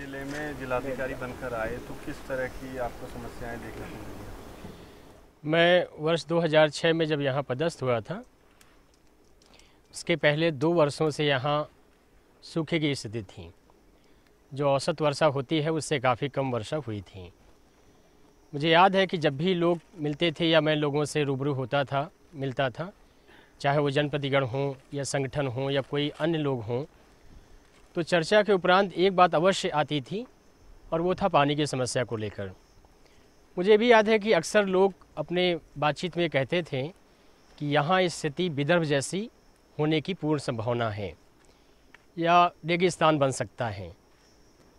जिले में जिलाधिकारी बनकर आए तो किस तरह की आपको समस्याएं देखने को मिली? मैं वर्ष 2006 में जब यहाँ पदस्थ हुआ था, उसके पहले 2 वर्षों से यहाँ सूखे की स्थिति थी। जो औसत वर्षा होती है उससे काफ़ी कम वर्षा हुई थी। मुझे याद है कि जब भी लोग मिलते थे या मैं लोगों से रूबरू मिलता था, चाहे वो जनप्रतिनिधिगण हों या संगठन हों या कोई अन्य लोग हों, तो चर्चा के उपरांत एक बात अवश्य आती थी और वो था पानी की समस्या को लेकर। मुझे भी याद है कि अक्सर लोग अपने बातचीत में कहते थे कि यहाँ स्थिति विदर्भ जैसी होने की पूर्ण संभावना है या रेगिस्तान बन सकता है।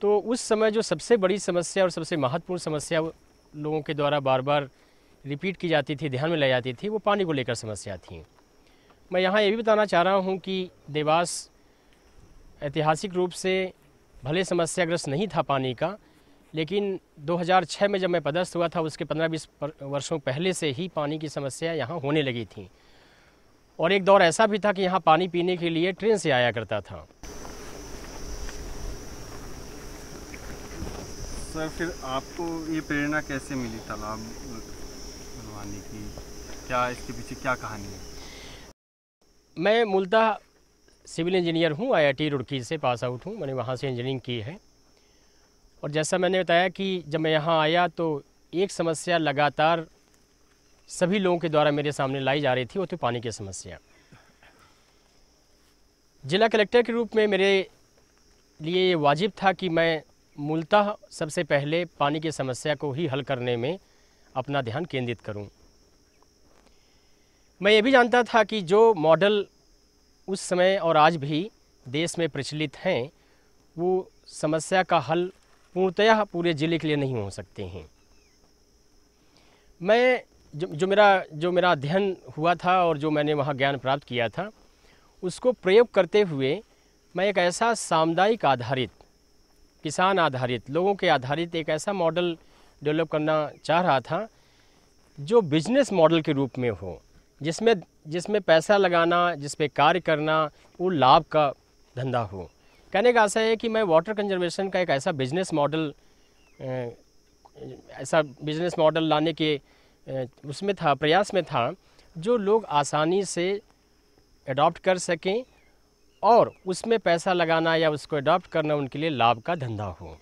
तो उस समय जो सबसे बड़ी समस्या और सबसे महत्वपूर्ण समस्या लोगों के द्वारा बार बार रिपीट की जाती थी, ध्यान में लाई जाती थी, वो पानी को लेकर समस्या थी। मैं यहाँ ये भी बताना चाह रहा हूँ कि देवास ऐतिहासिक रूप से भले समस्याग्रस्त नहीं था पानी का, लेकिन 2006 में जब मैं पदस्थ हुआ था उसके 15-20 वर्षों पहले से ही पानी की समस्या यहाँ होने लगी थी। और एक दौर ऐसा भी था कि यहाँ पानी पीने के लिए ट्रेन से आया करता था। सर, फिर आपको ये प्रेरणा कैसे मिली तालाब बनवाने की? क्या इसके पीछे क्या कहानी है? मैं मूलतः सिविल इंजीनियर हूँ, IIT रुड़की से पास आउट हूँ। मैंने वहाँ से इंजीनियरिंग की है। और जैसा मैंने बताया कि जब मैं यहाँ आया तो एक समस्या लगातार सभी लोगों के द्वारा मेरे सामने लाई जा रही थी, वो तो पानी की समस्या। जिला कलेक्टर के रूप में मेरे लिए ये वाजिब था कि मैं मूलतः सबसे पहले पानी की समस्या को ही हल करने में अपना ध्यान केंद्रित करूं। मैं ये भी जानता था कि जो मॉडल उस समय और आज भी देश में प्रचलित हैं, वो समस्या का हल पूर्णतः पूरे ज़िले के लिए नहीं हो सकते हैं। मैं जो मेरा अध्ययन हुआ था और जो मैंने वहाँ ज्ञान प्राप्त किया था, उसको प्रयोग करते हुए मैं एक ऐसा सामुदायिक आधारित, किसान आधारित, लोगों के आधारित एक ऐसा मॉडल डेवलप करना चाह रहा था जो बिजनेस मॉडल के रूप में हो, जिसमें पैसा लगाना, जिस पे कार्य करना, वो लाभ का धंधा हो। कहने का आशा है कि मैं वाटर कंजर्वेशन का एक ऐसा बिजनेस मॉडल लाने के प्रयास में था जो लोग आसानी से अडॉप्ट कर सकें और उसमें पैसा लगाना या उसको अडॉप्ट करना उनके लिए लाभ का धंधा हो।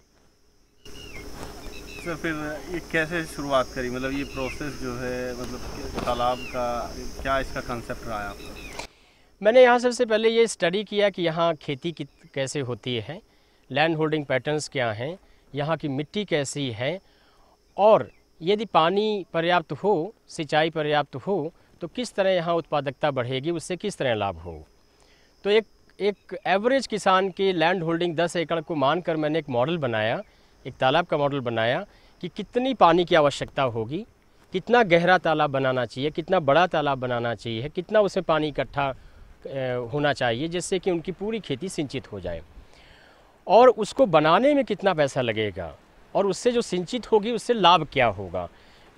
सर, फिर ये कैसे शुरुआत करी? मतलब ये प्रोसेस जो है, मतलब तालाब का क्या इसका कंसेप्ट रहा है आपका? मैंने यहाँ सबसे पहले ये स्टडी किया कि यहाँ खेती कैसे होती है, लैंड होल्डिंग पैटर्न्स क्या हैं, यहाँ की मिट्टी कैसी है, और यदि पानी पर्याप्त हो, सिंचाई पर्याप्त हो, तो किस तरह यहाँ उत्पादकता बढ़ेगी, उससे किस तरह लाभ हो। तो एक एवरेज किसान के लैंड होल्डिंग 10 एकड़ को मानकर मैंने एक मॉडल बनाया, एक तालाब का मॉडल बनाया कि कितनी पानी की आवश्यकता होगी, कितना गहरा तालाब बनाना चाहिए, कितना बड़ा तालाब बनाना चाहिए, कितना उसमें पानी इकट्ठा होना चाहिए जिससे कि उनकी पूरी खेती सिंचित हो जाए, और उसको बनाने में कितना पैसा लगेगा, और उससे जो सिंचित होगी उससे लाभ क्या होगा।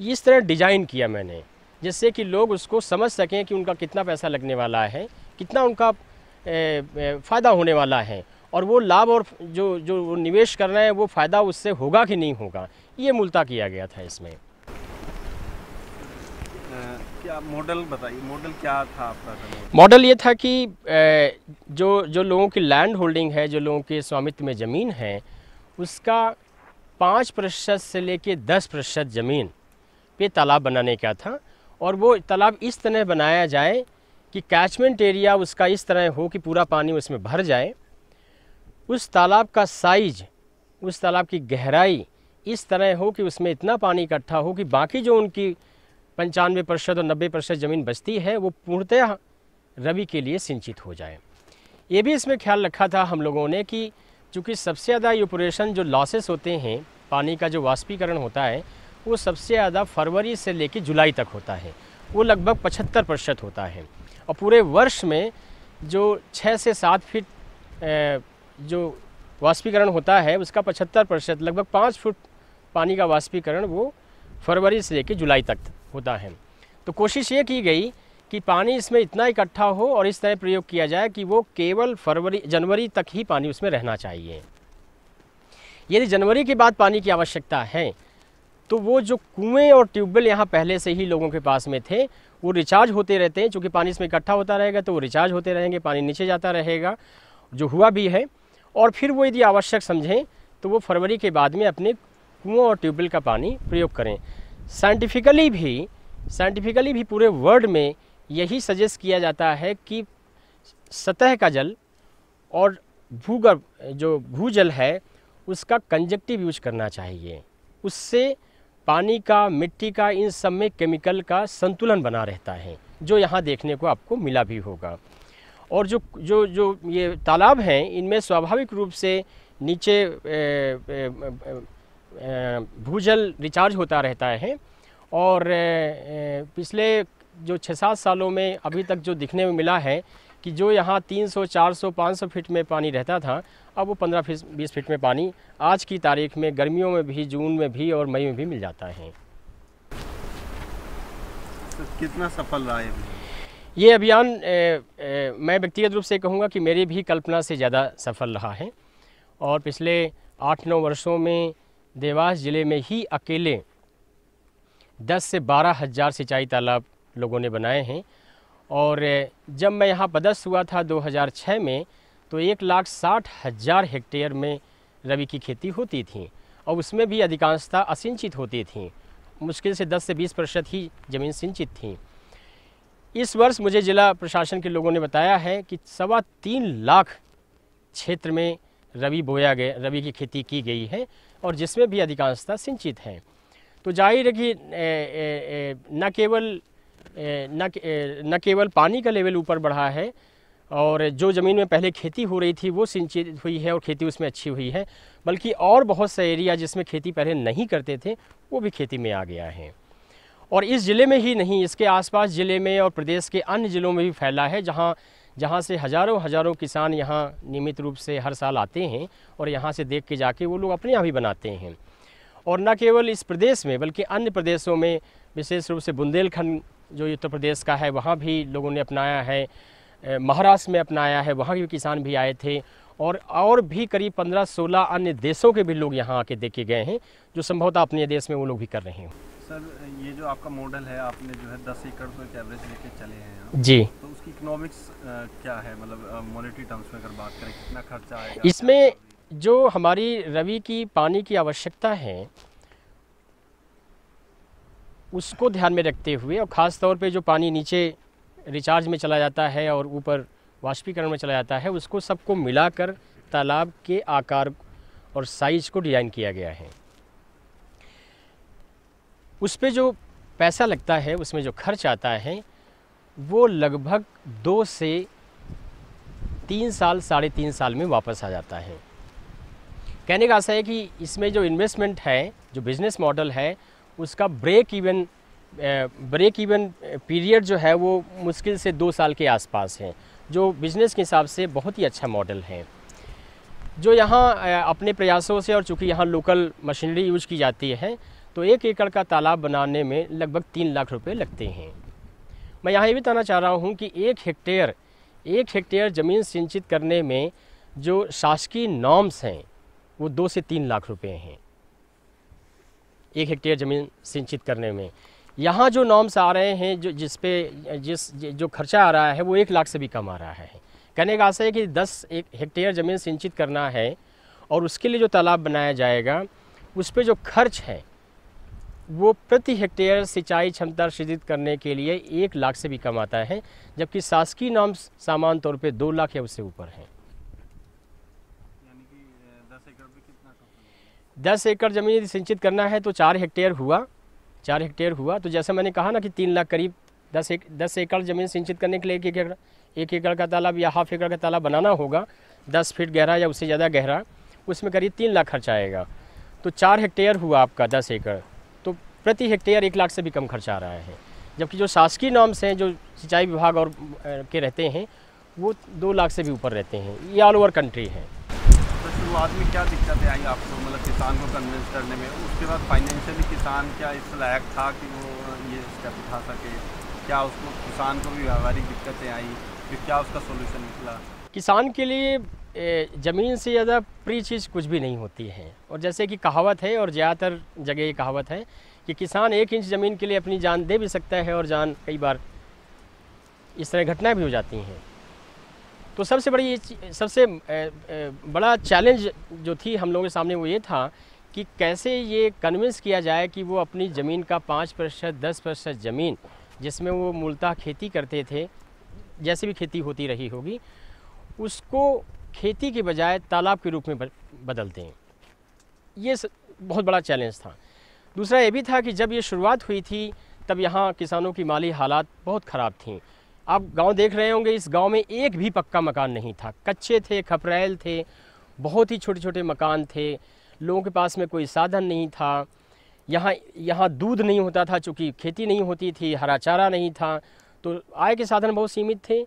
इस तरह डिज़ाइन किया मैंने जिससे कि लोग उसको समझ सकें कि उनका कितना पैसा लगने वाला है, कितना उनका फ़ायदा होने वाला है, और वो लाभ और जो निवेश कर रहे हैं वो फ़ायदा उससे होगा कि नहीं होगा। ये मूलतः किया गया था इसमें। क्या मॉडल बताइए, मॉडल क्या था आपका? मॉडल ये था कि जो लोगों की लैंड होल्डिंग है, जो लोगों के स्वामित्व में ज़मीन है, उसका 5% से लेके 10% ज़मीन पे तालाब बनाने का था। और वो तालाब इस तरह बनाया जाए कि कैचमेंट एरिया उसका इस तरह हो कि पूरा पानी उसमें भर जाए। उस तालाब का साइज, उस तालाब की गहराई इस तरह हो कि उसमें इतना पानी इकट्ठा हो कि बाकी जो उनकी 95% और 90% ज़मीन बचती है वो पूर्णतः रबी के लिए सिंचित हो जाए। ये भी इसमें ख्याल रखा था हम लोगों ने कि चूँकि सबसे ज़्यादा इवेपोरेशन जो लॉसेस होते हैं, पानी का जो वाष्पीकरण होता है, वो सबसे ज़्यादा फरवरी से लेकर जुलाई तक होता है, वो लगभग 75% होता है। और पूरे वर्ष में जो 6 से 7 फीट जो वाष्पीकरण होता है उसका 75%, लगभग 5 फुट पानी का वाष्पीकरण वो फरवरी से लेकर जुलाई तक होता है। तो कोशिश ये की गई कि पानी इसमें इतना इकट्ठा हो और इस तरह प्रयोग किया जाए कि वो केवल जनवरी तक ही पानी उसमें रहना चाहिए। यदि जनवरी के बाद पानी की आवश्यकता है तो वो जो कुएं और ट्यूबवेल यहाँ पहले से ही लोगों के पास में थे वो रिचार्ज होते रहते हैं, क्योंकि पानी इसमें इकट्ठा होता रहेगा तो वो रिचार्ज होते रहेंगे, पानी नीचे जाता रहेगा, जो हुआ भी है। और फिर वो यदि आवश्यक समझें तो वो फरवरी के बाद में अपने कुओं और ट्यूबवेल का पानी प्रयोग करें। साइंटिफिकली भी पूरे वर्ल्ड में यही सजेस्ट किया जाता है कि सतह का जल और भूगर्भ जो भूजल है उसका कंजक्टिव यूज करना चाहिए। उससे पानी का, मिट्टी का, इन सब में केमिकल का संतुलन बना रहता है, जो यहाँ देखने को आपको मिला भी होगा। और जो ये तालाब हैं इनमें स्वाभाविक रूप से नीचे भूजल रिचार्ज होता रहता है। और पिछले जो 6-7 सालों में अभी तक जो दिखने में मिला है कि जो यहाँ 300, 400, 500 फीट में पानी रहता था, अब वो 15-20 फीट में पानी आज की तारीख में गर्मियों में भी, जून में भी और मई में भी मिल जाता है। तो कितना सफल रहा है ये अभियान? मैं व्यक्तिगत रूप से कहूँगा कि मेरी भी कल्पना से ज़्यादा सफल रहा है। और पिछले 8-9 वर्षों में देवास ज़िले में ही अकेले 10 से 12 हज़ार सिंचाई तालाब लोगों ने बनाए हैं। और जब मैं यहाँ पदस्थ हुआ था 2006 में तो 1,60,000 हेक्टेयर में रबी की खेती होती थी और उसमें भी अधिकांशतः असिंचित होती थी। मुश्किल से 10 से 20% ही ज़मीन सिंचित थी। इस वर्ष मुझे जिला प्रशासन के लोगों ने बताया है कि 3.25 लाख क्षेत्र में रबी की खेती की गई है और जिसमें भी अधिकांशतः सिंचित है। तो जाहिर है कि न केवल पानी का लेवल ऊपर बढ़ा है और जो ज़मीन में पहले खेती हो रही थी वो सिंचित हुई है और खेती उसमें अच्छी हुई है, बल्कि और बहुत सा एरिया जिसमें खेती पहले नहीं करते थे वो भी खेती में आ गया है। और इस ज़िले में ही नहीं, इसके आसपास ज़िले में और प्रदेश के अन्य ज़िलों में भी फैला है, जहाँ से हज़ारों किसान यहाँ नियमित रूप से हर साल आते हैं और यहाँ से देख के जाके वो लोग अपने यहाँ भी बनाते हैं। और न केवल इस प्रदेश में बल्कि अन्य प्रदेशों में, विशेष रूप से बुंदेलखंड जो उत्तर प्रदेश का है वहाँ भी लोगों ने अपनाया है, महाराष्ट्र में अपनाया है, वहाँ के किसान भी आए थे। और भी करीब 15-16 अन्य देशों के भी लोग यहाँ आके देखे गए हैं, जो संभवतः अपने देश में वो लोग भी कर रहे हैं। सर, ये जो आपका मॉडल है, आपने जो है 10 एकड़ को एक एवरेज लेके चले हैं जी, तो उसकी इकोनॉमिक्स क्या है? मतलब मॉनेटरी टर्म्स में अगर बात करें कितना खर्चा आएगा इसमें? जो हमारी रबी की पानी की आवश्यकता है उसको ध्यान में रखते हुए, और ख़ास तौर पे जो पानी नीचे रिचार्ज में चला जाता है और ऊपर वाष्पीकरण में चला जाता है, उसको सबको मिलाकर तालाब के आकार और साइज़ को डिज़ाइन किया गया है। उस पे जो पैसा लगता है, उसमें जो खर्च आता है, वो लगभग 2 से 3 साल, 3.5 साल में वापस आ जाता है। कहने का आशा है कि इसमें जो इन्वेस्टमेंट है, जो बिज़नेस मॉडल है, उसका ब्रेक इवन पीरियड जो है वो मुश्किल से 2 साल के आसपास है, जो बिज़नेस के हिसाब से बहुत ही अच्छा मॉडल है। जो यहाँ अपने प्रयासों से, और चूँकि यहाँ लोकल मशीनरी यूज की जाती है, तो 1 एकड़ का तालाब बनाने में लगभग 3 लाख रुपए लगते हैं। मैं यहाँ ये भी बताना चाह रहा हूँ कि 1 हेक्टेयर ज़मीन सिंचित करने में जो शासकीय नॉर्म्स हैं वो 2 से 3 लाख रुपए हैं। 1 हेक्टेयर ज़मीन सिंचित करने में यहाँ जो नॉर्म्स आ रहे हैं, जो खर्चा आ रहा है वो 1 लाख से भी कम आ रहा है। कहने का आशा है कि 10 हेक्टेयर ज़मीन सिंचित करना है और उसके लिए जो तालाब बनाया जाएगा उस पर जो खर्च है वो प्रति हेक्टेयर सिंचाई क्षमता सृजित करने के लिए 1 लाख से भी कम आता है, जबकि शासकीय नॉर्म्स सामान्य तौर पे 2 लाख या उससे ऊपर हैं। यानी कि 10 एकड़ पे कितना खर्च? 10 एकड़ ज़मीन सिंचित करना है तो 4 हेक्टेयर हुआ। तो जैसे मैंने कहा ना कि 3 लाख करीब 10 एकड़ ज़मीन सिंचित करने के लिए 1 एकड़ का तालाब या हाफ एकड़ का तालाब बनाना होगा, 10 फीट गहरा या उससे ज़्यादा गहरा, उसमें करीब 3 लाख खर्च आएगा। तो 4 हेक्टेयर हुआ आपका 10 एकड़, तो प्रति हेक्टेयर 1 लाख से भी कम खर्च आ रहा है। जबकि जो शासकीय नॉर्म्स हैं, जो सिंचाई विभाग और के रहते हैं, वो 2 लाख से भी ऊपर रहते हैं। ये ऑल ओवर कंट्री है। तो शुरुआत में क्या दिक्कतें आई आपको, मतलब किसान को कन्विंस करने में? उसके बाद फाइनेंशियली किसान क्या इस लायक था कि वो ये स्टेप उठा सके? क्या उसको, किसान को भी व्यावहारिक दिक्कतें आई, फिर क्या उसका सोल्यूशन निकला? किसान के लिए ज़मीन से ज़्यादा प्रिय चीज़ कुछ भी नहीं होती है। और जैसे कि कहावत है, और ज़्यादातर जगह ये कहावत है कि किसान 1 इंच ज़मीन के लिए अपनी जान दे भी सकता है, और जान कई बार इस तरह घटनाएं भी हो जाती हैं। तो सबसे बड़ी सबसे बड़ा चैलेंज जो थी हम लोगों के सामने वो ये था कि कैसे ये कन्विंस किया जाए कि वो अपनी ज़मीन का 5% 10% ज़मीन जिसमें वो मूलतः खेती करते थे, जैसे भी खेती होती रही होगी, उसको खेती के बजाय तालाब के रूप में बदल दें। ये बहुत बड़ा चैलेंज था। दूसरा ये भी था कि जब ये शुरुआत हुई थी तब यहाँ किसानों की माली हालात बहुत ख़राब थी। आप गांव देख रहे होंगे, इस गांव में एक भी पक्का मकान नहीं था, कच्चे थे, खपरैल थे, बहुत ही छोटे छोटे मकान थे, लोगों के पास में कोई साधन नहीं था। यहाँ दूध नहीं होता था चूँकि खेती नहीं होती थी, हरा चारा नहीं था, तो आय के साधन बहुत सीमित थे,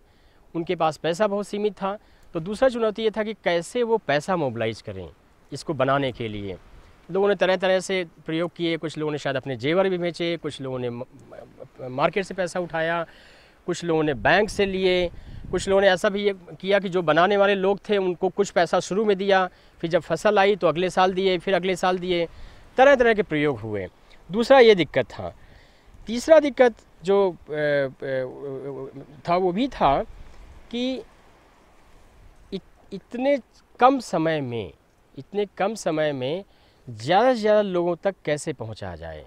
उनके पास पैसा बहुत सीमित था। तो दूसरा चुनौती ये था कि कैसे वो पैसा मोबिलाइज करें इसको बनाने के लिए। लोगों ने तरह तरह से प्रयोग किए, कुछ लोगों ने शायद अपने जेवर भी बेचे, कुछ लोगों ने मार्केट से पैसा उठाया, कुछ लोगों ने बैंक से लिए, कुछ लोगों ने ऐसा भी किया कि जो बनाने वाले लोग थे उनको कुछ पैसा शुरू में दिया, फिर जब फसल आई तो अगले साल दिए, फिर अगले साल दिए, तरह तरह के प्रयोग हुए। दूसरा ये दिक्कत था। तीसरा दिक्कत जो था वो भी था कि इतने कम समय में ज़्यादा से ज़्यादा लोगों तक कैसे पहुंचा जाए,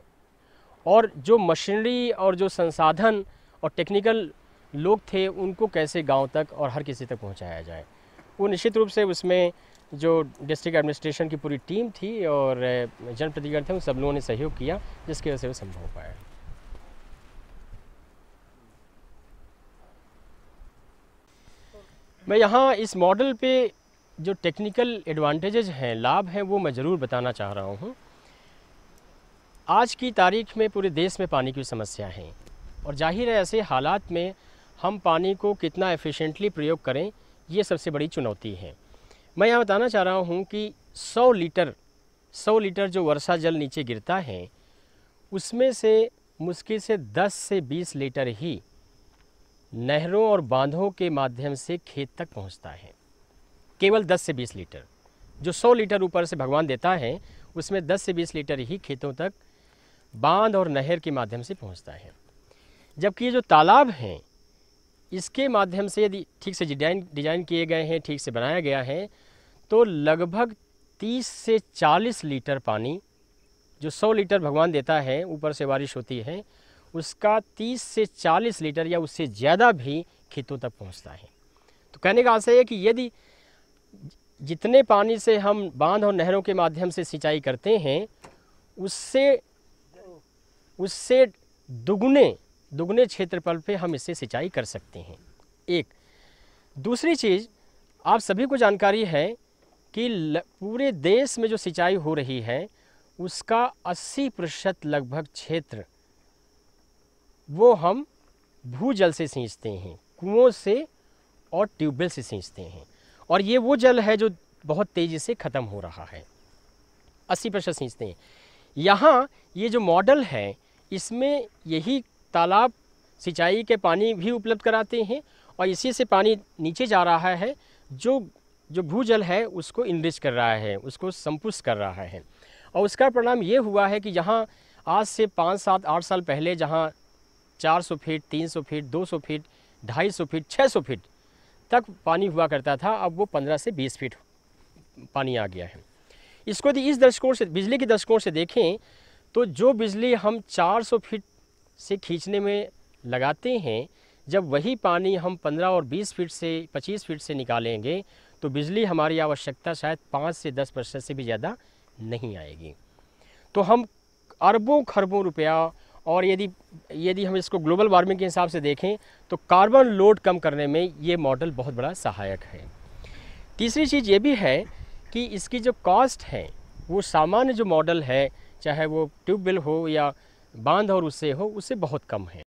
और जो मशीनरी और जो संसाधन और टेक्निकल लोग थे उनको कैसे गांव तक और हर किसी तक पहुंचाया जाए। वो निश्चित रूप से उसमें जो डिस्ट्रिक्ट एडमिनिस्ट्रेशन की पूरी टीम थी और जनप्रतिनिधि थे, उन सब लोगों ने सहयोग किया, जिसकी वजह से वो संभव हो पाया। मैं यहाँ इस मॉडल पे जो टेक्निकल एडवांटेजेस हैं, लाभ हैं, वो मैं ज़रूर बताना चाह रहा हूँ। आज की तारीख में पूरे देश में पानी की समस्या है, और जाहिर है ऐसे हालात में हम पानी को कितना एफिशिएंटली प्रयोग करें, ये सबसे बड़ी चुनौती है। मैं यहाँ बताना चाह रहा हूँ कि 100 लीटर जो वर्षा जल नीचे गिरता है, उसमें से मुश्किल से 10 से 20 लीटर ही नहरों और बांधों के माध्यम से खेत तक पहुँचता है। केवल 10 से 20 लीटर, जो 100 लीटर ऊपर से भगवान देता है, उसमें 10 से 20 लीटर ही खेतों तक बांध और नहर के माध्यम से पहुँचता है। जबकि ये जो तालाब हैं, इसके माध्यम से यदि ठीक से डिज़ाइन किए गए हैं, ठीक से बनाया गया है, तो लगभग 30 से 40 लीटर पानी, जो 100 लीटर भगवान देता है, ऊपर से बारिश होती है, उसका 30 से 40 लीटर या उससे ज़्यादा भी खेतों तक पहुंचता है। तो कहने का आशय है कि यदि जितने पानी से हम बांध और नहरों के माध्यम से सिंचाई करते हैं, उससे दुगने क्षेत्रफल पे हम इससे सिंचाई कर सकते हैं। एक दूसरी चीज़, आप सभी को जानकारी है कि पूरे देश में जो सिंचाई हो रही है उसका 80% लगभग क्षेत्र वो हम भूजल से सींचते हैं, कुओं से और ट्यूबवेल से सींचते हैं, और ये वो जल है जो बहुत तेज़ी से ख़त्म हो रहा है। 80% सींचते हैं। यहाँ ये जो मॉडल है, इसमें यही तालाब सिंचाई के पानी भी उपलब्ध कराते हैं, और इसी से पानी नीचे जा रहा है, जो भूजल है उसको इनरिच कर रहा है, उसको संपुष्ट कर रहा है। और उसका परिणाम ये हुआ है कि जहाँ आज से 5, 7, 8 साल पहले जहाँ 400 feet, 300 feet, 200 feet, 250 feet, 600 feet तक पानी हुआ करता था, अब वो 15 से 20 फीट पानी आ गया है। इसको यदि इस दृष्टिकोण से, बिजली के दृष्टिकोण से देखें, तो जो बिजली हम 400 फीट से खींचने में लगाते हैं, जब वही पानी हम 15 और 20 फीट से 25 फीट से निकालेंगे, तो बिजली हमारी आवश्यकता शायद 5 से 10% से भी ज़्यादा नहीं आएगी। तो हम अरबों खरबों रुपया, और यदि हम इसको ग्लोबल वार्मिंग के हिसाब से देखें तो कार्बन लोड कम करने में ये मॉडल बहुत बड़ा सहायक है। तीसरी चीज़ ये भी है कि इसकी जो कॉस्ट है वो सामान्य जो मॉडल है, चाहे वो ट्यूबवेल हो या बांध और उससे हो, उससे बहुत कम है।